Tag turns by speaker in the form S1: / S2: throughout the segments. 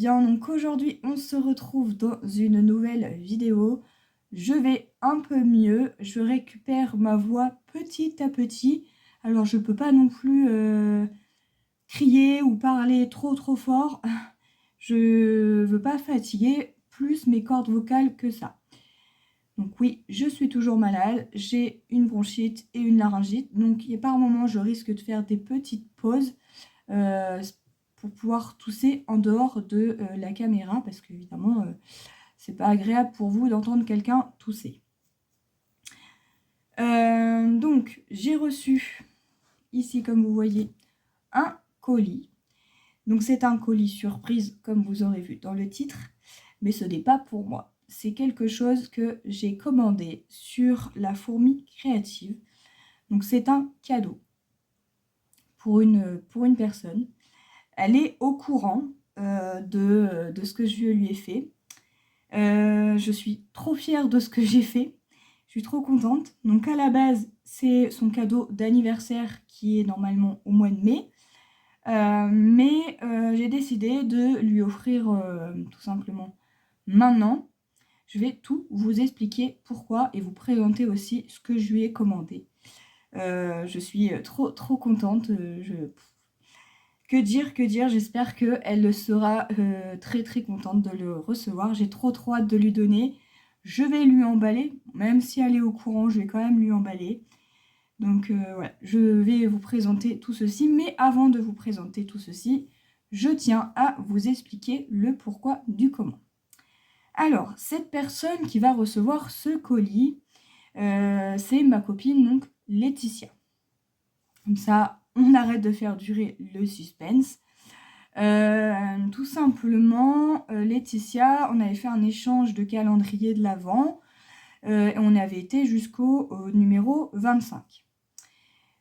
S1: bien? Donc aujourd'hui, on se retrouve dans une nouvelle vidéo. Je vais un peu mieux, je récupère ma voix petit à petit. Alors je peux pas non plus crier ou parler trop fort. Je veux pas fatiguer plus mes cordes vocales que ça. Donc oui, je suis toujours malade, j'ai une bronchite et une laryngite. Donc par moment, je risque de faire des petites pauses. Pour pouvoir tousser en dehors de la caméra, parce qu'évidemment, c'est pas agréable pour vous d'entendre quelqu'un tousser. Donc, j'ai reçu, ici, comme vous voyez, un colis. Donc, c'est un colis surprise, comme vous aurez vu dans le titre, mais ce n'est pas pour moi. C'est quelque chose que j'ai commandé sur la Fourmi Créative. Donc, c'est un cadeau pour une personne. Elle est au courant de ce que je lui ai fait. Je suis trop fière de ce que j'ai fait. Je suis trop contente. Donc à la base, c'est son cadeau d'anniversaire qui est normalement au mois de mai. Mais j'ai décidé de lui offrir tout simplement maintenant. Je vais tout vous expliquer pourquoi et vous présenter aussi ce que je lui ai commandé. Je suis trop contente. Que dire, j'espère qu'elle sera très contente de le recevoir. J'ai trop hâte de lui donner. Je vais lui emballer, même si elle est au courant, je vais quand même lui emballer. Donc voilà, je vais vous présenter tout ceci. Mais avant de vous présenter tout ceci, je tiens à vous expliquer le pourquoi du comment. Alors, cette personne qui va recevoir ce colis, c'est ma copine, donc Laetitia. Comme ça, on arrête de faire durer le suspense. Tout simplement, Laetitia, on avait fait un échange de calendrier de l'Avent et on avait été jusqu'au numéro 25.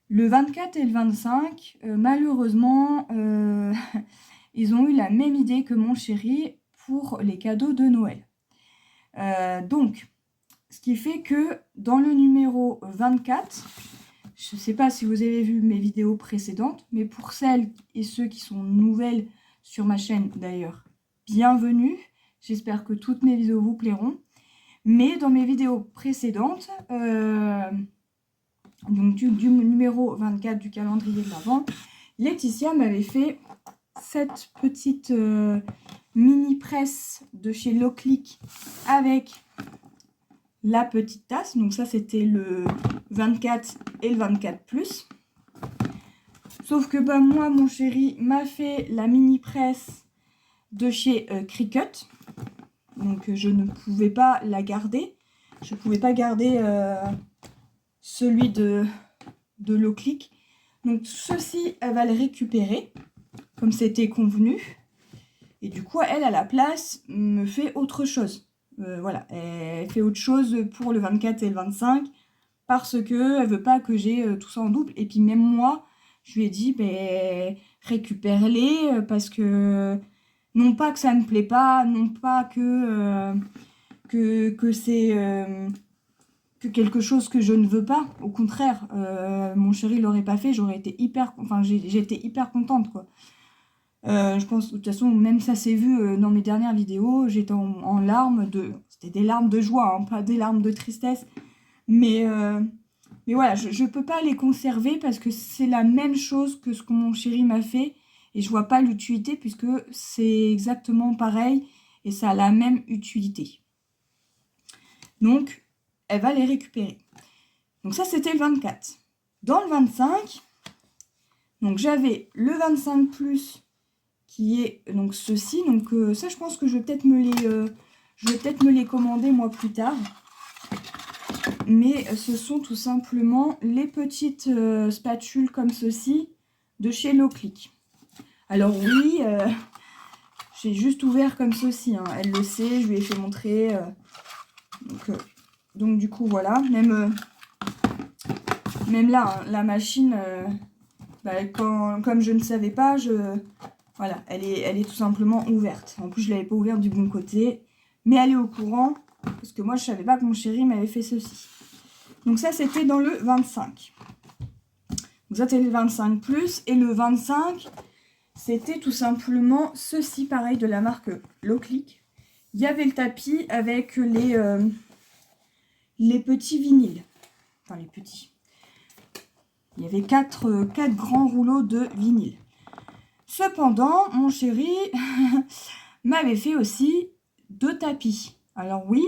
S1: Le 24 et le 25, malheureusement, ils ont eu la même idée que mon chéri pour les cadeaux de Noël. Donc, ce qui fait que dans le numéro 24, je ne sais pas si vous avez vu mes vidéos précédentes, mais pour celles et ceux qui sont nouvelles sur ma chaîne d'ailleurs, bienvenue. J'espère que toutes mes vidéos vous plairont. Mais dans mes vidéos précédentes, donc du numéro 24 du calendrier de l'Avent, Laetitia m'avait fait cette petite mini presse de chez Loclick avec la petite tasse. Donc ça, c'était le 24 et le 24 plus. Sauf que bah, moi, mon chéri m'a fait la mini presse de chez Cricut. Donc je ne pouvais pas la garder. Je ne pouvais pas garder celui de Loclick. Donc ceci, elle va le récupérer, comme c'était convenu. Et du coup, elle, à la place, me fait autre chose. Voilà, elle fait autre chose pour le 24 et le 25 parce qu'elle veut pas que j'ai tout ça en double. Et puis même moi, je lui ai dit, ben, récupère-les parce que non pas que ça me plaît pas, non pas que c'est que quelque chose que je ne veux pas. Au contraire, mon chéri l'aurait pas fait, j'aurais été j'étais hyper contente, quoi. Je pense, de toute façon, même ça s'est vu dans mes dernières vidéos, j'étais en larmes c'était des larmes de joie, hein, pas des larmes de tristesse. Mais voilà, je peux pas les conserver parce que c'est la même chose que ce que mon chéri m'a fait. Et je vois pas l'utilité puisque c'est exactement pareil et ça a la même utilité. Donc, elle va les récupérer. Donc ça, c'était le 24. Dans le 25, donc j'avais le 25 plus qui est donc ceci. Donc ça, je pense que je vais peut-être me les commander moi plus tard. Mais ce sont tout simplement les petites spatules comme ceci de chez Loclick. Alors oui, j'ai juste ouvert comme ceci, hein. Elle le sait, je lui ai fait montrer. Donc du coup voilà, même là, hein, la machine, comme je ne savais pas, voilà, elle est tout simplement ouverte. En plus, je ne l'avais pas ouverte du bon côté, mais elle est au courant, parce que moi, je ne savais pas que mon chéri m'avait fait ceci. Donc ça, c'était dans le 25. Donc ça, c'était le 25 plus, et le 25, c'était tout simplement ceci, pareil, de la marque Loclick. Il y avait le tapis avec les petits vinyles. Enfin, les petits. Il y avait 4 grands rouleaux de vinyle. Cependant, mon chéri m'avait fait aussi 2 tapis. Alors oui,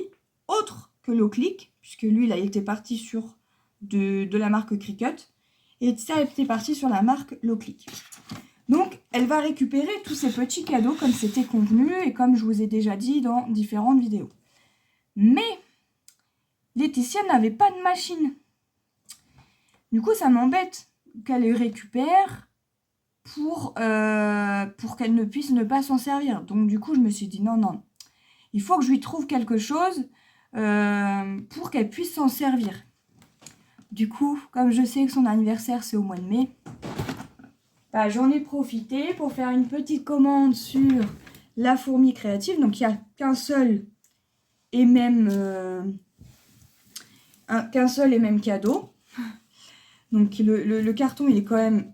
S1: autre que Loclick, puisque lui, il était parti sur de la marque Cricut, et ça était parti sur la marque Loclick. Donc, elle va récupérer tous ces petits cadeaux comme c'était convenu et comme je vous ai déjà dit dans différentes vidéos. Mais Laetitia n'avait pas de machine. Du coup, ça m'embête qu'elle les récupère pour qu'elle ne puisse ne pas s'en servir. Donc, du coup, je me suis dit non, non. Il faut que je lui trouve quelque chose pour qu'elle puisse s'en servir. Du coup, comme je sais que son anniversaire, c'est au mois de mai, bah, j'en ai profité pour faire une petite commande sur la fourmi créative. Donc, il n'y a qu'un seul et même cadeau. Donc, le carton, il est quand même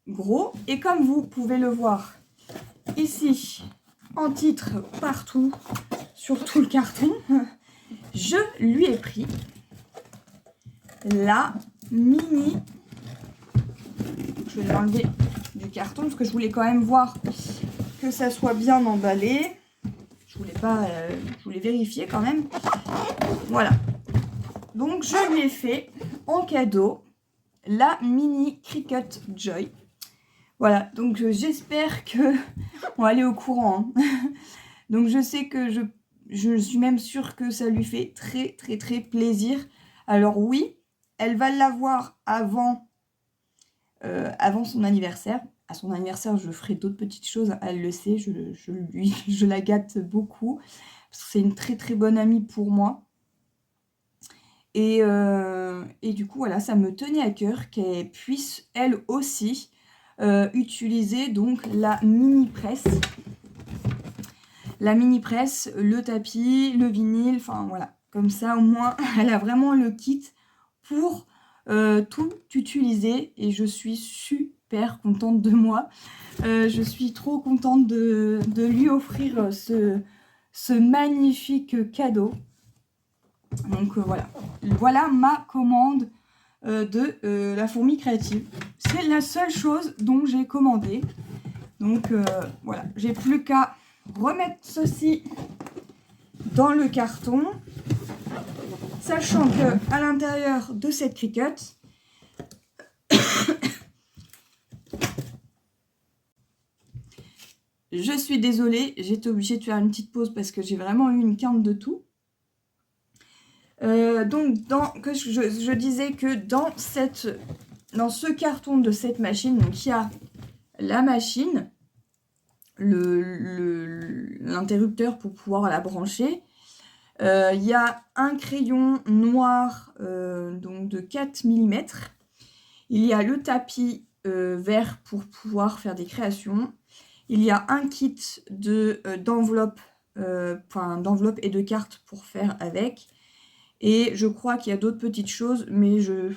S1: gros. Et comme vous pouvez le voir ici, en titre partout, sur tout le carton, je lui ai pris la mini. Je vais l'enlever du carton parce que je voulais quand même voir que ça soit bien emballé. Je voulais vérifier quand même. Voilà. Donc je lui ai fait en cadeau la mini Cricut Joy. Voilà, donc j'espère que on va aller au courant. Hein. Donc je sais que je suis même sûre que ça lui fait très très très plaisir. Alors oui, elle va l'avoir avant son anniversaire. À son anniversaire, je ferai d'autres petites choses. Elle le sait, je la gâte beaucoup. Parce que c'est une très très bonne amie pour moi. Et du coup, voilà, ça me tenait à cœur qu'elle puisse, elle aussi, utiliser donc la mini presse. La mini presse, le tapis, le vinyle, enfin voilà. Comme ça, au moins, elle a vraiment le kit pour tout utiliser. Et je suis super contente de moi. Je suis trop contente de lui offrir ce magnifique cadeau. Donc voilà. Voilà ma commande de la fourmi créative. C'est la seule chose dont j'ai commandé. Donc voilà. J'ai plus qu'à remettre ceci dans le carton. Sachant que à l'intérieur de cette Cricut, je suis désolée, j'ai été obligée de faire une petite pause parce que j'ai vraiment eu une quinte de tout. Donc, je disais que dans ce carton de cette machine, donc il y a la machine, l'interrupteur pour pouvoir la brancher. Il y a un crayon noir donc de 4 mm. Il y a le tapis vert pour pouvoir faire des créations. Il y a un kit d'enveloppe et de cartes pour faire avec. Et je crois qu'il y a d'autres petites choses, mais je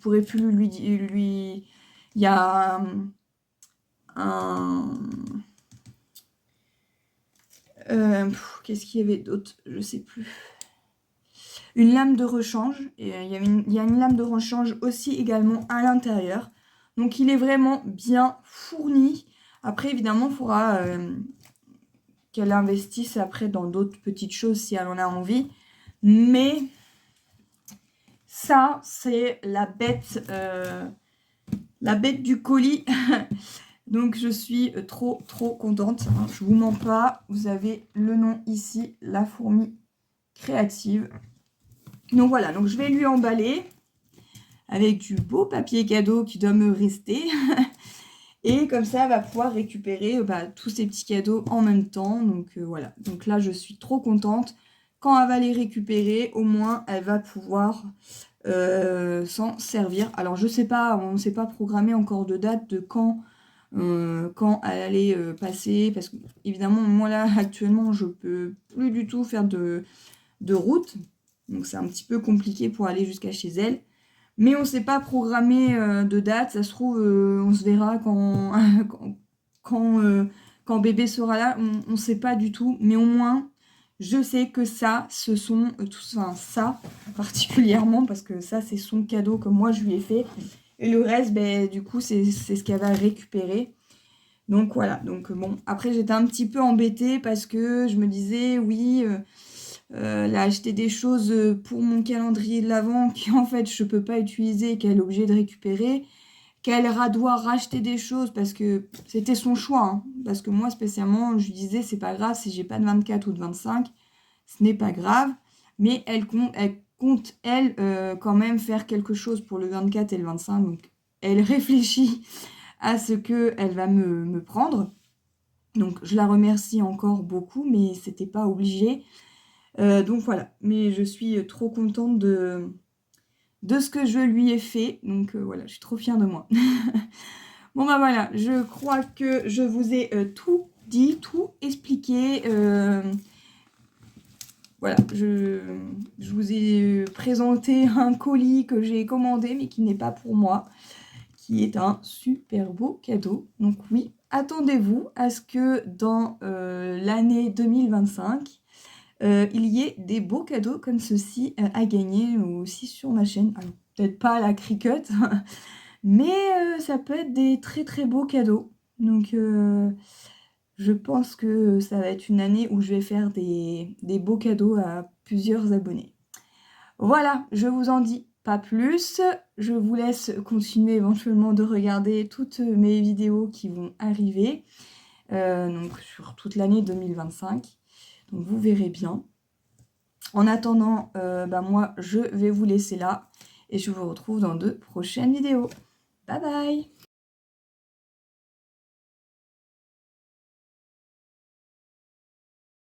S1: pourrais plus lui dire. Il y a qu'est-ce qu'il y avait d'autre? Je sais plus. Une lame de rechange. Et il y a une lame de rechange aussi également à l'intérieur. Donc il est vraiment bien fourni. Après, évidemment, il faudra qu'elle investisse après dans d'autres petites choses si elle en a envie. Mais ça, c'est la bête du colis. Donc je suis trop contente. Je vous mens pas. Vous avez le nom ici, la fourmi créative. Donc voilà, donc je vais lui emballer avec du beau papier cadeau qui doit me rester. Et comme ça, elle va pouvoir récupérer tous ces petits cadeaux en même temps. Donc voilà, donc là, je suis trop contente. Quand elle va les récupérer, au moins, elle va pouvoir s'en servir. Alors, je sais pas, on ne s'est pas programmé encore de date de quand elle allait passer. Parce que, évidemment, moi, là, actuellement, je peux plus du tout faire de route. Donc, c'est un petit peu compliqué pour aller jusqu'à chez elle. Mais on ne s'est pas programmé de date. Ça se trouve, on se verra quand, quand bébé sera là. On ne sait pas du tout. Mais au moins, je sais que ça, ce sont enfin ça particulièrement, parce que ça, c'est son cadeau que moi, je lui ai fait. Et le reste, ben, du coup, c'est ce qu'elle va récupérer. Donc voilà, donc bon, après j'étais un petit peu embêtée parce que je me disais, oui, elle a acheté des choses pour mon calendrier de l'Avent qu'en fait je peux pas utiliser et qu'elle est obligée de récupérer, qu'elle doit racheter des choses parce que c'était son choix, hein. Parce que moi spécialement, je lui disais, c'est pas grave si j'ai pas de 24 ou de 25, ce n'est pas grave, mais elle, quand même faire quelque chose pour le 24 et le 25, donc elle réfléchit à ce qu'elle va me prendre. Donc je la remercie encore beaucoup, mais c'était pas obligé. Donc voilà, mais je suis trop contente de ce que je lui ai fait. Donc voilà, je suis trop fière de moi. Bon bah voilà, je crois que je vous ai tout dit, tout expliqué. Voilà, je vous ai présenté un colis que j'ai commandé, mais qui n'est pas pour moi, qui est un super beau cadeau. Donc oui, attendez-vous à ce que dans l'année 2025, il y ait des beaux cadeaux comme ceci à gagner aussi sur ma chaîne. Alors, peut-être pas à la Cricut, mais ça peut être des très très beaux cadeaux. Donc je pense que ça va être une année où je vais faire des beaux cadeaux à plusieurs abonnés. Voilà, je vous en dis pas plus. Je vous laisse continuer éventuellement de regarder toutes mes vidéos qui vont arriver, donc sur toute l'année 2025. Donc vous verrez bien. En attendant, moi je vais vous laisser là et je vous retrouve dans de prochaines vidéos. Bye bye!